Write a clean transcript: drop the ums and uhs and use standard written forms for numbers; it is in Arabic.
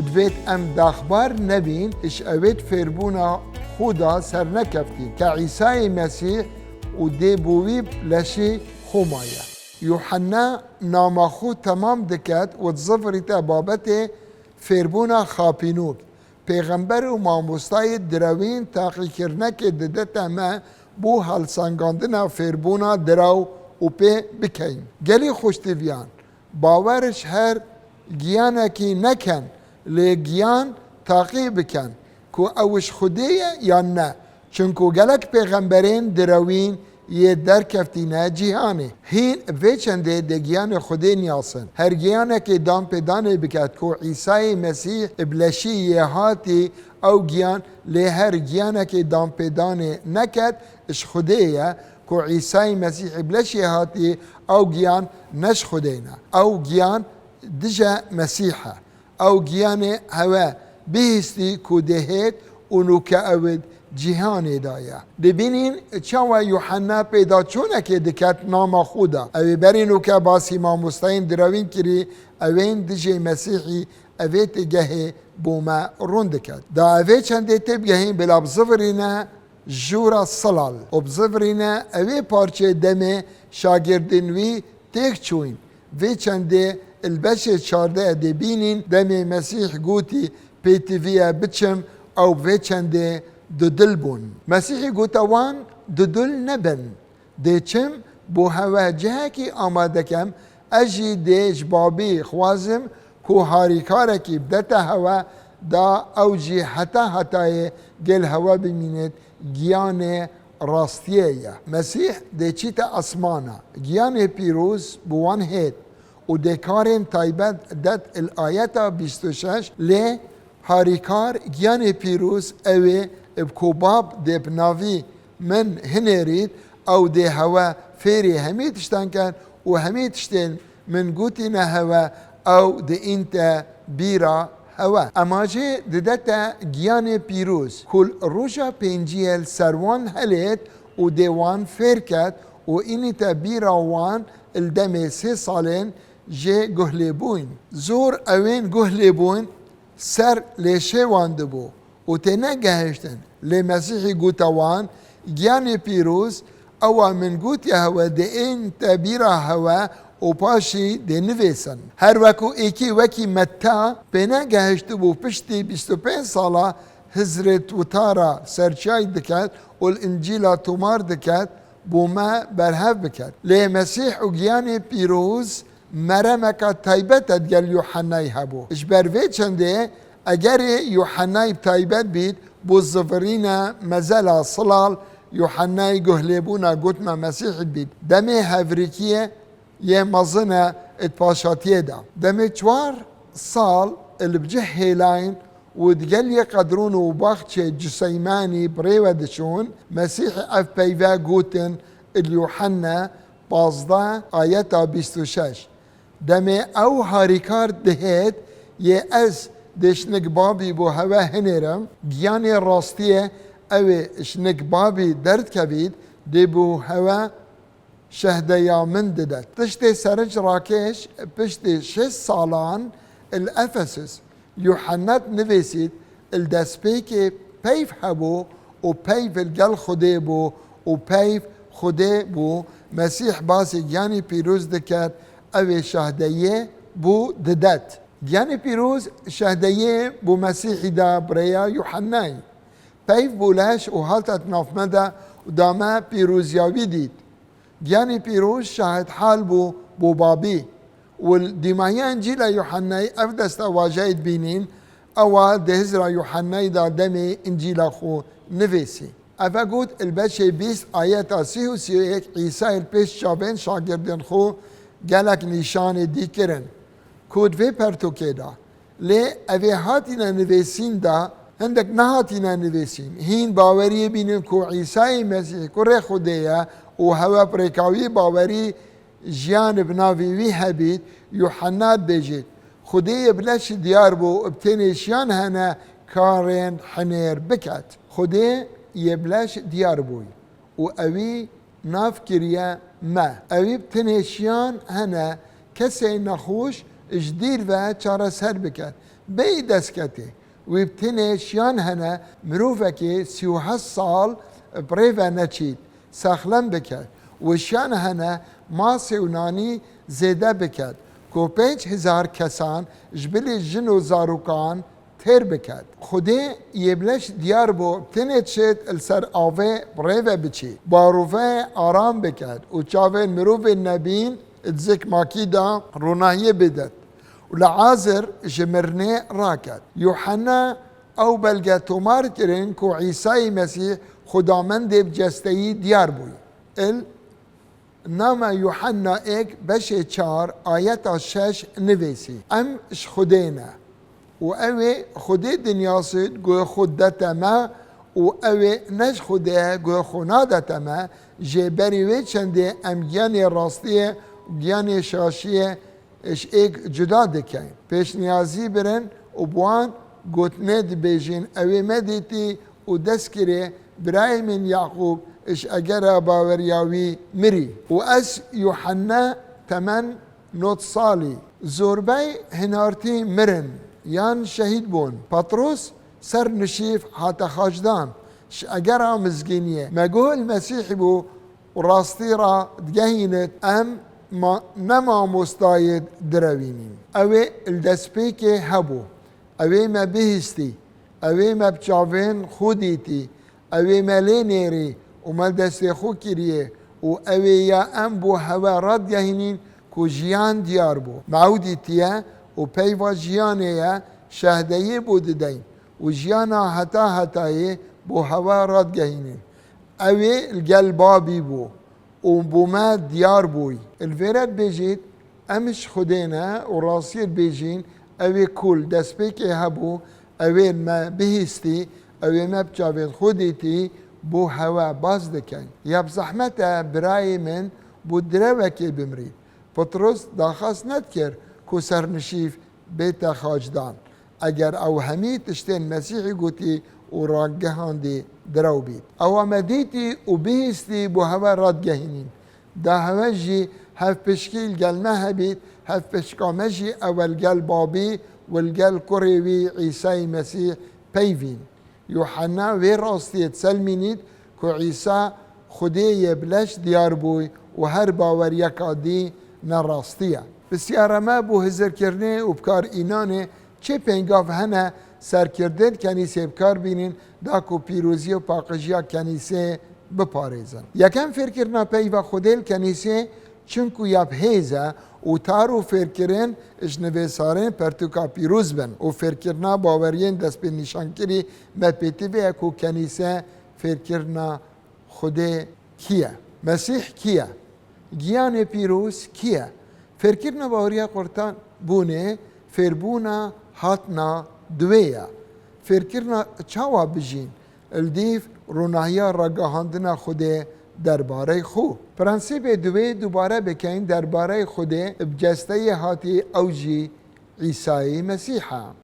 دوید ام داخبار نبین اش اوید فیربونا خدا سر نکفتین که عیسی مسیح و دی بویب لشی خومایه. یوحنا نام خود تمام دکت و تظفری تا بابت فیربونا خاپینوک پیغمبر و ماموستای دروین تاقی کرنک ددت ما بو هلسانگاندنا فیربونا درو و پی بکین. گلی خوشتیویان باورش هر گیانه کی نکن لی گیان تاقی بکن که اوش خودیه یا نه چونکو گلک پیغمبرین دروین یه در کفتینه جیهانه هین ویچنده ده گیان خودی نیاسن هر گیانه که دام پیدانه بکد که عیسی مسیح ابلشی یه هاتی او گیان لی هر گیانه که دام پیدانه نکد اش خودیه که عیسی مسیح ابلشی هاتی او گیان نش خودینا او گیان دجا مسیحه او گیان هوا بهستی که دهید اونو که اود جهانی دایا. ببینین چاوا یوحنا پیدا چونه که دکت نام خودا اوی برینو که باسی ماموستاین دروین کری اوین دجه مسیحی اویت گه بوما روند کد دا اوی چنده تب گهین بلا بزفرینه جورا صلال و بزفرینه اوی پارچه دمه شاگردنوی تیک چوین وی چنده البشه چارده دبینین دمه مسیح گوتی پیتویه بچم او وی چنده ددل بون مسیحی گوتوان ددل نبن دی چم بو هوا جه کی آماده کم اجی دیج بابی خوازم کو هاریکاره کی بدتا هوا دا اوجی حتی گل هوا بمینید گیان راستیه مسیح دی چیتا اسمانا گیان پیروز بوان هید و دی کارین تایبت داد الآیتا 26 لی هاریکار گیان پیروز اوی بکوباب دی بناوی من هنرید او دی هوا فیری همی تشتن کن و همی تشتن من گوتی نه هوا او دی انت بیرا هوا اما جه ددتا گیان پیروز کل روژا پینجیل سروان هلید و دیوان فیر کد و اینی تا بیرا وان الدم 3 سالین جه گهلی بوین زور اوین گهلی بوین سر لیشه وانده بو و تنه گهشتن لی مسیحی گوتوان گیان پیروز او من گوتی هوا دی این تبیرا هوا و پاشی دی نویسن هر وکو ایکی وکی متا پنه گهشت بو پشتی 25 ساله حضرت و تارا سرچای دکت و الانجیلا تومار دکت بو ما برهف بکد لی مسیح و گیان پیروز مرمکا تایبت ادگل یوحنای هبو اشبروی چنده اگر یوحنای تایبت بید بو زفرین مزلا صلال یوحنای گهلیبونا گوتما مسیح بید دمی هفریکیه یه مزنه اتپاشاتیه دا دمی 4 سال اللي بجه هیلاین و دگل یقدرون و باخت جسیمانی بریو دشون مسیح اف پیوه گوتن اليوحنا 15 آیتا 26 دمی او هاریکار دهید یه از دشنک بابی بو هوا هنرم گیانی راستیه او شنک بابی درد کبید دی بو هوا شهده یا من ددت تشتی سرج راکش پشتی 6 سالان الافسس یوحنات نویسید الدسپیک پیف هبو و پیف الگل خوده بو و پیف خوده بو مسیح باسی گیانی پیروز دکت او شهده بو ددت گیانی پیروز شهده بو مسیحی دا بریا یوحنای پیف بولش و حالت نافمده و دامه پیروزیاوی دید گیانی پیروز شاهد حال بو بابی والدماهی انجیل یوحنای اف دست واجهید بینین او دهزر یوحنای دا دم انجیل خو نویسی افا گود البچه 20 آیت 31 عیسی الپیش شابین شاگردن خو گلک نشان دی کرن کود وی پرتوکه دا لی اوی هاتینا نویسین دا هندک نهاتینا نویسین هین باوری بینن که عیسی مسیح کره خوده و هوا پریکاوی باوری جیان بناوی وی هبید یوحنات بجید خودی بلش دیار بو ابتنشیان هنه کارن حنیر بکت خودی یبلش دیار بوی و اوی ناف کریه ما اوی ابتنشیان هنه کسی نخوش اجدیر و چاره سر بکت بی دستکته و ابتنه شیان هنه مروفه که 38 سال بریوه نچید سخلم بکرد و شیان هنه ماسی و نانی زیده بکرد که 5000 کسان جبلی جن و زاروکان تیر بکرد خودی یبلش دیار بو ابتنه چید السر آوه بریوه بچی باروفه آرام بکرد و چاوه مروفه نبین اتزک ماکی دا روناهیه بدد ولعازر جمرنه راكد يوحنا او بلغه تومار کرن کو عیسی مسیح خداوند بجستهی دیار بوی نام يوحنا ایک بشه 4 آیت 6 نویسی ام اش خدینا و اوه خدی دنیاسد گوی خودتا ما و اوه نش خده گوی خونادتا ما جبری وی چنده ام گیانی راستیه گیانی شاشیه اش ایک جدا دکن پیش نیازی برن و بوان گوتنه بیجین اوی مدیتی و دست کره برای من یعقوب اش اگر باوریاوی مری و از یوحنا 8 سالی زوربای هنارتی مرن یان شهید بون پطرس سر نشیف حتی خاجدان اش اگر مزگینیه مگول مسیح بو و راستی را دگهینت ام ما نما مستاید دروینیم اوه الدسپیک هبو اوه ما بهستی اوه ما بچاوین خودیتی اوه ما لینیری و ما دستی خو کریه و اوه یا ام بو هوا رد گهینین کو جیان دیار بو معودی تیه و پیوا جیانه یا شهدهی بود دین و جیانا حتایه بو هوا رد گهینین اوه الگلبابی بو و بوما دیار بوی الفیرت بیجید امش خودینا و راسیر بیجین اوی کل دست پیک هبو اوی ما بهستی اوی ما بچاوید خودیتی بو هوا باز دکن یا بزحمت برای من بو دروه که بمرید پطرس داخواست ند کرد که سرنشیف بیت خاجدان اگر او همی تشتین مسیحی گوتی و راگهاندی درو بید او مدیتی و بهستی بو هوا راد گهینین دا هوا جی هف پشکیل گلمه هبید هف پشکامه جی اول گل بابی والگل کریوی عیسی مسیح پیوین یوحنا وی راستیت سلمینید که عیسی خودی یبلش دیار بوی و هر باور یکادی نراستیه بسیار ما بو هزر کرنه و بکار اینانه چه پنگاف هنه سرکردن کنیسه بکار بینین دا کو پیروزی و پاقجیا کنیسه بپارێزن یەکەم فێرکردنا پەیوە خودێل کەنیسێ چونکو یاب هێزە و تار و فێرکردن ji nivêsarên pertûka pîrûz bin û fêrkirina baweriyên destpê nîşankirî me pêtivê ku kenîse fêrkirina Xwedê kî ye? Mesîh kî ye? Giyanê pîrûz kî ye? Fêrkirina baweriya qurtan bûnê fêrbûna hatina duwê ye. Fêrkirina çawa bijîn Eldîv rûnahiya ragihandina Xwedê derbarê xwe. Prensîpê duwê dubare bikin derbarê Xwedê bi cesteyê hatî ew jî İsa'yê Mesîh e.